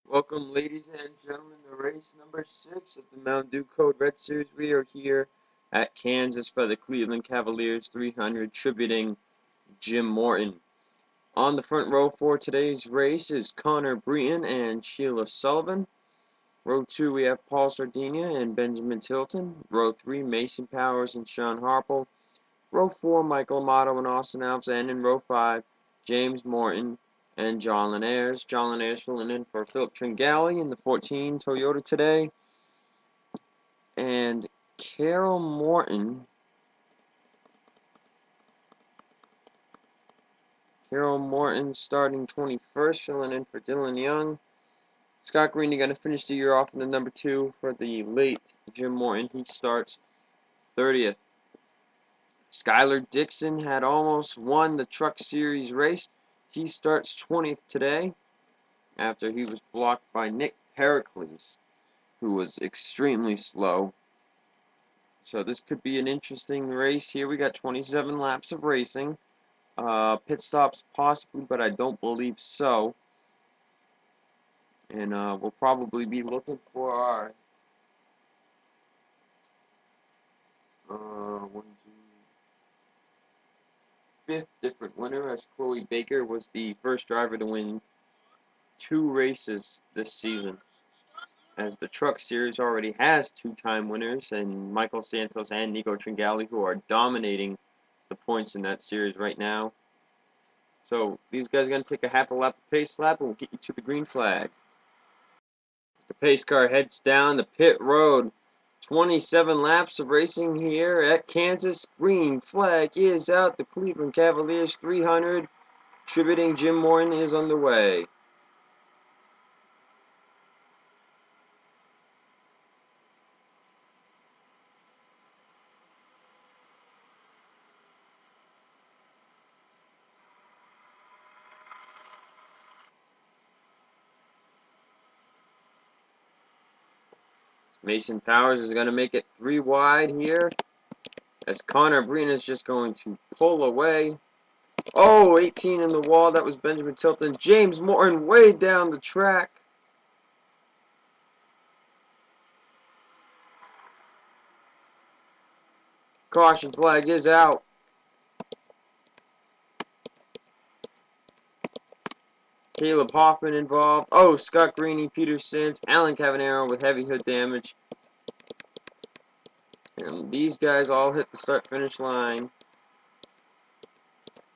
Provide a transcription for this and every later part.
Welcome, ladies and gentlemen, to race number 6 of the Mountain Dew Code Red Series. We are here at Kansas for the Cleveland Cavaliers 300, tributing Jim Morton. On the front row for today's race is Connor Breton and Sheila Sullivan. Row 2, we have Paul Sardinia and Benjamin Tilton. Row 3, Mason Powers and Sean Harple. Row 4, Michael Amato and Austin Alves. And in row 5, James Morton and John Linares. John Linares filling in for Philip Tringali in the 14 Toyota today. And Carol Morton starting 21st, filling in for Dylan Young. Scott Green, going to finish the year off in the number 2 for the late Jim Morton. He starts 30th. Skylar Dixon had almost won the Truck Series race. He starts 20th today after he was blocked by Nick Pericles, who was extremely slow. So this could be an interesting race here. We got 27 laps of racing. Pit stops possibly, but I don't believe so. And we'll probably be looking for our fifth different winner, as Chloe Baker was the first driver to win 2 races this season, as the Truck Series already has 2-time winners, and Michael Santos and Nico Tringali, who are dominating the points in that series right now. So these guys are going to take a half a lap of pace lap, and we'll get you to the green flag. The pace car heads down the pit road. 27 laps of racing here at Kansas. Green flag is out. The Cleveland Cavaliers 300, tributing Jim Morton, is underway. Mason Powers is going to make it 3 wide here, as Connor Breton is just going to pull away. Oh, 18 in the wall. That was Benjamin Tilton. James Morton way down the track. Caution flag is out. Caleb Hoffman involved. Oh, Scott Greeny, Peter Sins, Alan Cavanero with heavy hood damage. And these guys all hit the start-finish line.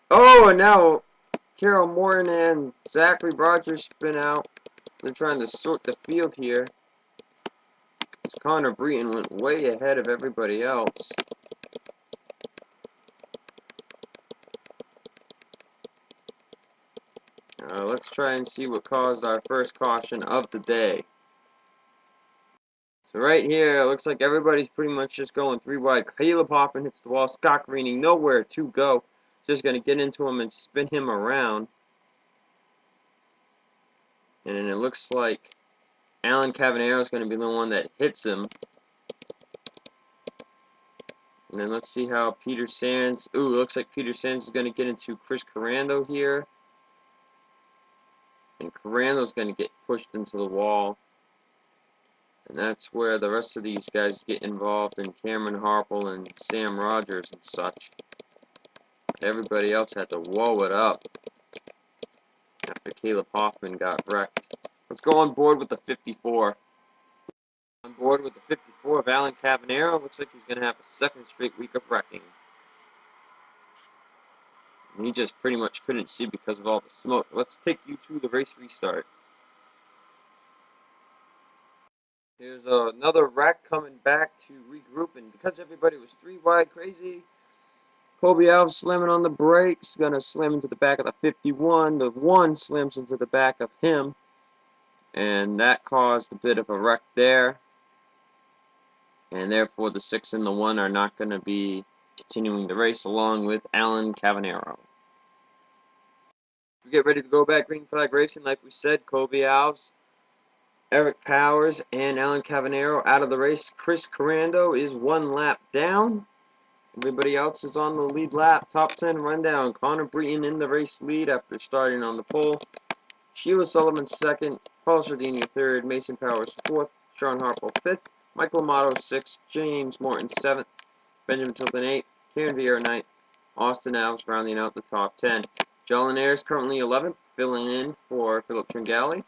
Oh, and now Carol Morton and Zachary Rogers spin out. They're trying to sort the field here. Connor Breton went way ahead of everybody else. Let's try and see what caused our first caution of the day. So right here, it looks like everybody's pretty much just going 3 wide. Caleb Hoffman hits the wall. Scott Greeny nowhere to go. Just going to get into him and spin him around. And then it looks like Alan Cavanero is going to be the one that hits him. And then let's see how Peter Sands... Ooh, it looks like Peter Sands is going to get into Chris Carando here. And Carando's going to get pushed into the wall. And that's where the rest of these guys get involved, in Cameron Harple and Sam Rogers and such. Everybody else had to whoa it up after Caleb Hoffman got wrecked. Let's go on board with the 54. On board with the 54 of Alan Cavanero. Looks like he's going to have a 2nd straight week of wrecking. And he just pretty much couldn't see because of all the smoke. Let's take you to the race restart. Here's another wreck coming back to regroup, and because everybody was 3 wide crazy, Kobe Alves slamming on the brakes, gonna slam into the back of the 51. The 1 slams into the back of him, and that caused a bit of a wreck there. And therefore, the 6 and the 1 are not going to be continuing the race, along with Alan Cavanero. We get ready to go back green flag racing, like we said. Kobe Alves, Eric Powers, and Alan Cavanero out of the race. Chris Carando is 1 lap down. Everybody else is on the lead lap. Top 10 rundown. Connor Breton in the race lead after starting on the pole. Sheila Sullivan second, Paul Sardini third, Mason Powers fourth, Sean Harple fifth, Michael Amato sixth, James Morton seventh, Benjamin Tilton eighth, Karen Vieira ninth, Austin Alves rounding out the top 10. John Ayers currently 11th, filling in for Philip Tringali.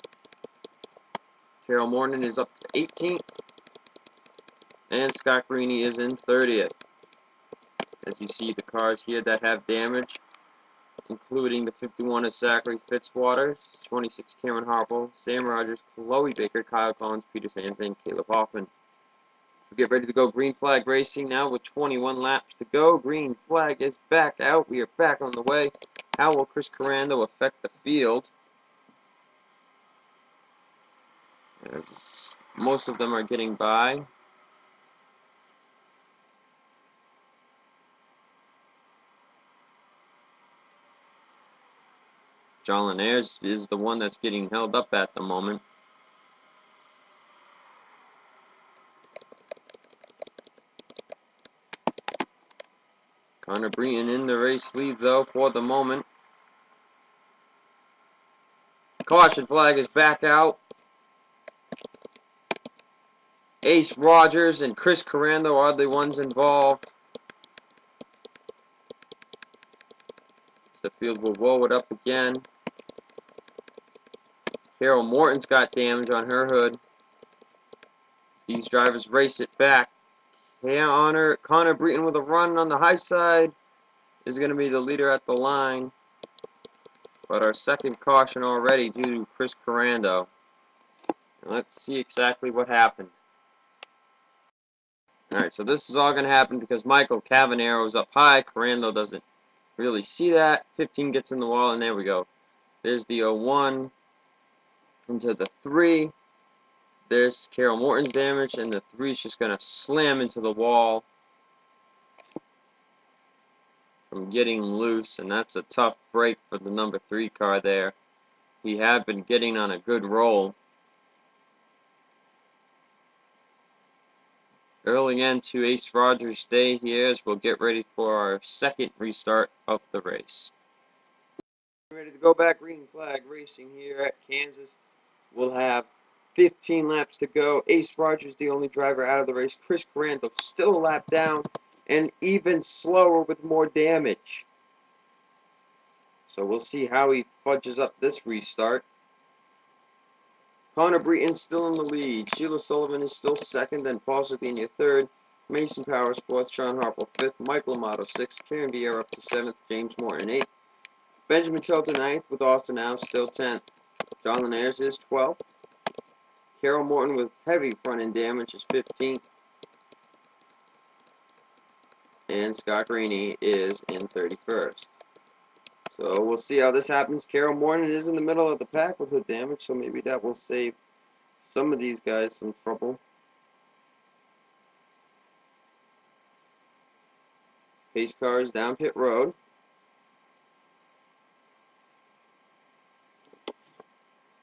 Carol Morton is up to 18th, and Scott Greeny is in 30th. As you see the cars here that have damage, including the 51 of Zachary Fitzwater, 26 Cameron Harple, Sam Rogers, Chloe Baker, Kyle Collins, Peter Sands, and Caleb Hoffman. We get ready to go green flag racing now with 21 laps to go. Green flag is back out. We are back on the way. How will Chris Carando affect the field? As most of them are getting by. John Ayers is the one that's getting held up at the moment. Connor Breton in the race lead though for the moment. Caution flag is back out. Ace Rogers and Chris Carando are the ones involved. The field will roll it up again. Carol Morton's got damage on her hood. These drivers race it back. Connor Breton with a run on the high side is going to be the leader at the line. But our second caution already due to Chris Carando. Let's see exactly what happened. Alright, so this is all going to happen because Michael Cavanero is up high. Carando doesn't really see that. 15 gets in the wall, and there we go. There's the 01 into the 3. There's Carol Morton's damage, and the 3 is just going to slam into the wall from getting loose, and that's a tough break for the number 3 car there. We have been getting on a good roll. Early end to Ace Rogers' day here as we'll get ready for our second restart of the race. Ready to go back green flag racing here at Kansas. We'll have 15 laps to go. Ace Rogers the only driver out of the race. Chris Carando still a lap down and even slower with more damage. So we'll see how he fudges up this restart. Connor Breton still in the lead. Sheila Sullivan is still second, then Paul Sardini third. Mason Powers fourth. Sean Harple fifth. Michael Amato sixth. Karen Vieira up to seventh. James Morton eighth. Benjamin Tilton ninth with Austin Alves still 10th. John Ayers is 12th. Carol Morton with heavy front end damage is 15th. And Scott Greeny is in 31st. So we'll see how this happens. Carol Morton is in the middle of the pack with hood damage, so maybe that will save some of these guys some trouble. Pace cars down pit road.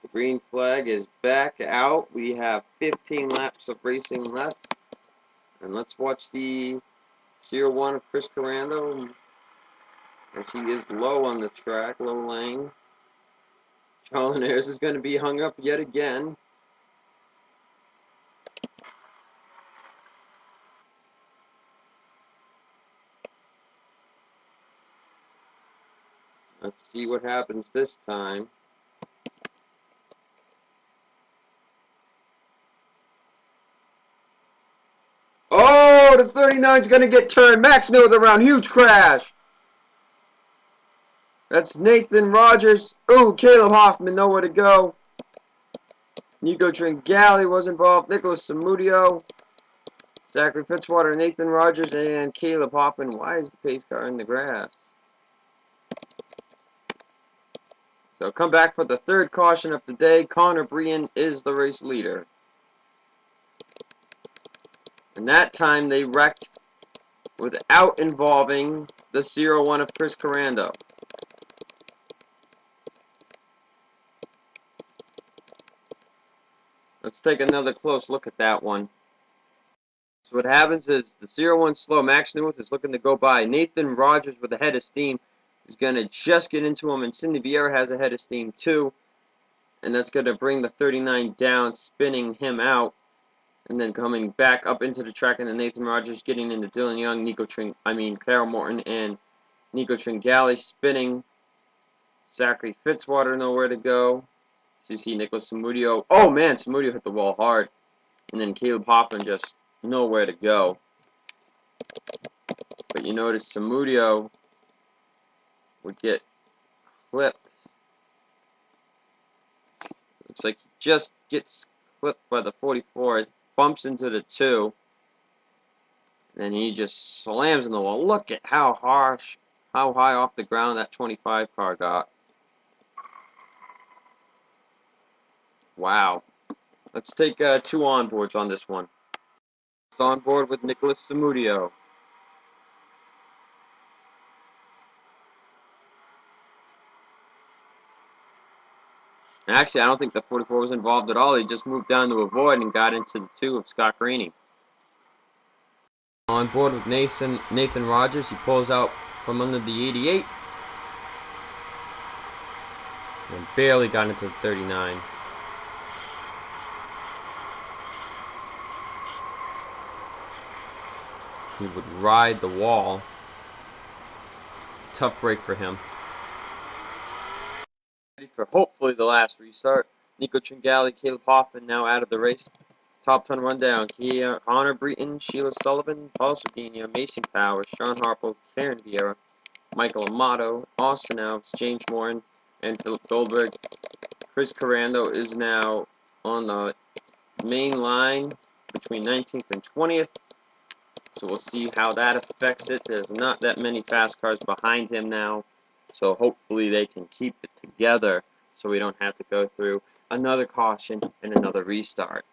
The green flag is back out. We have 15 laps of racing left. And let's watch the 0-1 of Chris Carando as he is low on the track, low lane. Charles Ayers is going to be hung up yet again. Let's see what happens this time. Oh, the 39 is going to get turned. Max Mills around. Huge crash. That's Nathan Rogers. Ooh, Caleb Hoffman nowhere to go. Nico Tringali was involved. Nicholas Samudio. Zachary Fitzwater, Nathan Rogers, and Caleb Hoffman. Why is the pace car in the grass? So come back for the third caution of the day. Connor Breton is the race leader. And that time they wrecked without involving the 0-1 of Chris Carando. Let's take another close look at that one. So what happens is the 0-1 slow. Max Newith is looking to go by. Nathan Rogers with a head of steam is going to just get into him, and Cindy Vieira has a head of steam too. and that's going to bring the 39 down, spinning him out, and then coming back up into the track, and then Nathan Rogers getting into Dylan Young, Carol Morton, and Nico Tringali spinning. Zachary Fitzwater nowhere to go. So you see Nicholas Samudio. Oh man, Samudio hit the wall hard. And then Caleb Hoffman just nowhere to go. But you notice Samudio would get clipped. Looks like he just gets clipped by the 44. It bumps into the 2. And he just slams in the wall. Look at how high off the ground that 25 car got. Wow. Let's take 2 onboards on this one. On board with Nicholas Samudio. And actually, I don't think the 44 was involved at all. He just moved down to avoid and got into the 2 of Scott Graney. On board with Nathan Rogers. He pulls out from under the 88. And barely got into the 39. He would ride the wall. Tough break for him. Ready for hopefully the last restart. Nico Tringali, Caleb Hoffman now out of the race. Top 10 rundown. Connor Breton, Sheila Sullivan, Paul Sardinia, Mason Powers, Sean Harpo, Karen Vieira, Michael Amato, Austin Alves, James Morton, and Philip Goldberg. Chris Carando is now on the main line between 19th and 20th. So we'll see how that affects it. There's not that many fast cars behind him now. So hopefully they can keep it together so we don't have to go through another caution and another restart.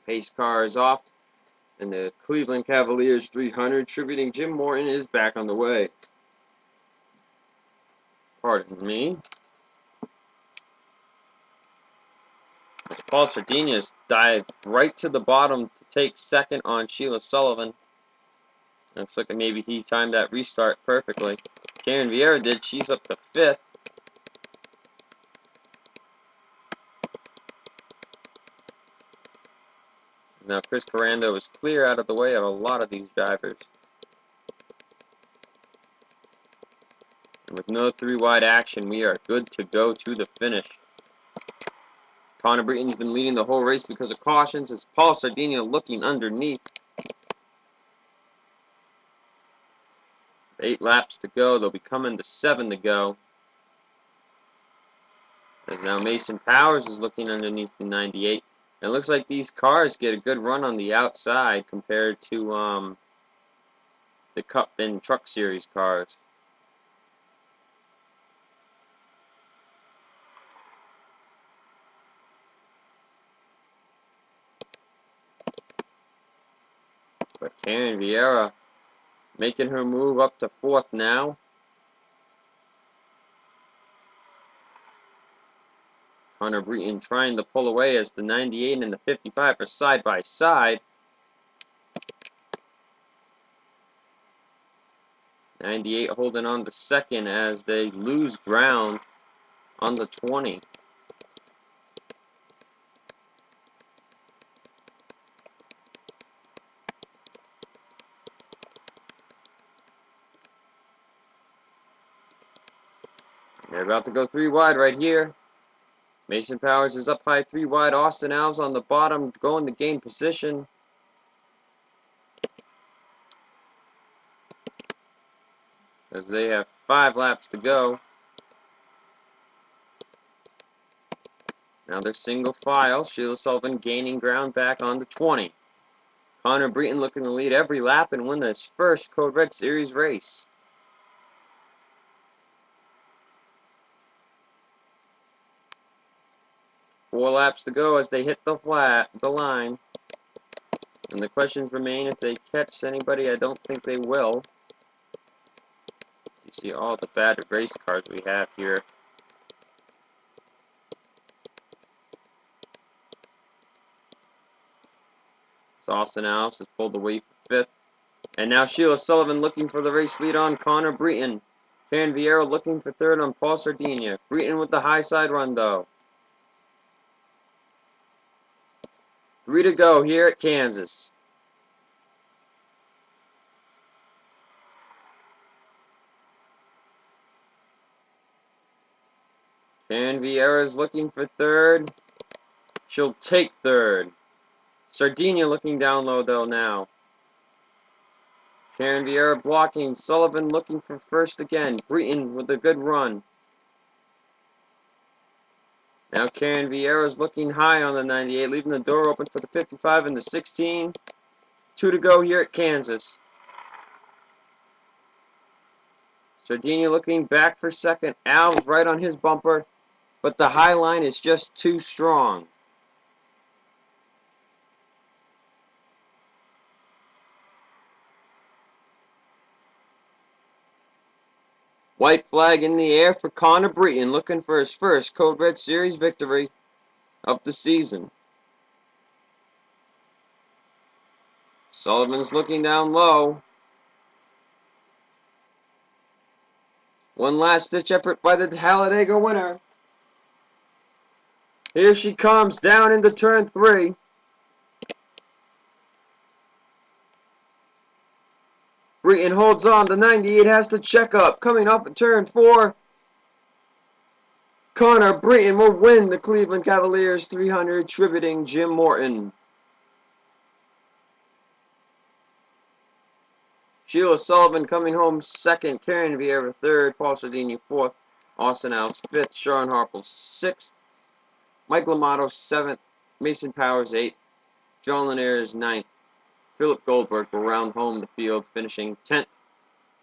Pace car is off, and the Cleveland Cavaliers 300 tributing Jim Morton is back on the way. Pardon me. Paul Sardinas dived right to the bottom to take second on Sheila Sullivan. Looks like maybe he timed that restart perfectly. Karen Vieira did. She's up to 5th. Now Chris Carando is clear out of the way of a lot of these drivers. And with no 3-wide action, we are good to go to the finish. Connor Breton's been leading the whole race because of cautions. It's Paul Sardinia looking underneath. 8 laps to go. They'll be coming to 7 to go. As now Mason Powers is looking underneath the 98. And it looks like these cars get a good run on the outside compared to the Cup and Truck Series cars. But Karen Vieira making her move up to 4th now. Connor Breton trying to pull away as the 98 and the 55 are side by side. 98 holding on to 2nd as they lose ground on the 20. They're about to go 3 wide right here. Mason Powers is up high 3 wide. Austin Alves on the bottom going to gain position. As they have 5 laps to go. Now they're single file. Sheila Sullivan gaining ground back on the 20. Connor Breton looking to lead every lap and win this first Code Red Series race. Four laps to go as they hit the line. And the questions remain if they catch anybody. I don't think they will. You see all the bad race cars we have here. Austin Alves has pulled away for 5th. And now Sheila Sullivan looking for the race lead on Connor Breton. Karen Vieira looking for third on Paul Sardinia. Breton with the high side run, though. 3 to go here at Kansas. Karen Vieira is looking for third. She'll take third. Sardinia looking down low, though, now. Karen Vieira blocking. Sullivan looking for first again. Breton with a good run. Now Karen Vieira is looking high on the 98, leaving the door open for the 55 and the 16. 2 to go here at Kansas. Sardinia looking back for second. Al's right on his bumper, but the high line is just too strong. White flag in the air for Connor Breton, looking for his first Code Red Series victory of the season. Sullivan's looking down low. One last ditch effort by the Talladega winner. Here she comes down into turn 3. Breton holds on. The 98 has to check up. Coming off of turn 4. Connor Breton will win the Cleveland Cavaliers 300, tributing Jim Morton. Sheila Sullivan coming home second. Karen Vieira third. Paul Sardinia fourth. Austin Alves fifth. Sean Harple sixth. Mike Lamato seventh. Mason Powers eighth. John Linares ninth. Philip Goldberg will round home the field, finishing 10th.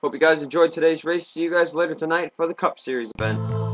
Hope you guys enjoyed today's race. See you guys later tonight for the Cup Series event.